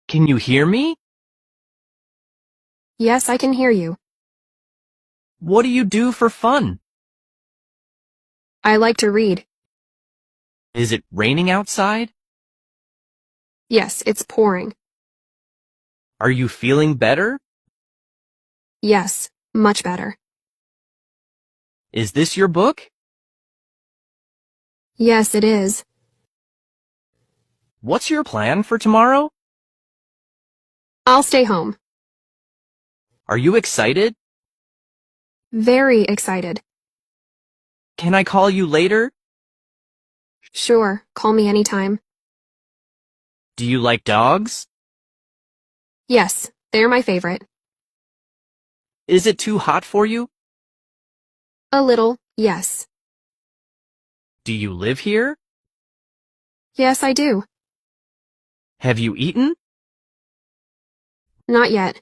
Can you hear me? Yes, I can hear you. What do you do for fun? I like to read. Is it raining outside? Yes, it's pouring. Are you feeling better? Yes, much better. Is this your book? Yes, it is. What's your plan for tomorrow? I'll stay home. Are you excited? Very excited. Can I call you later? Sure, call me anytime. Do you like dogs? Yes, they're my favorite. Is it too hot for you? A little, yes. Do you live here? Yes, I do. Have you eaten? Not yet.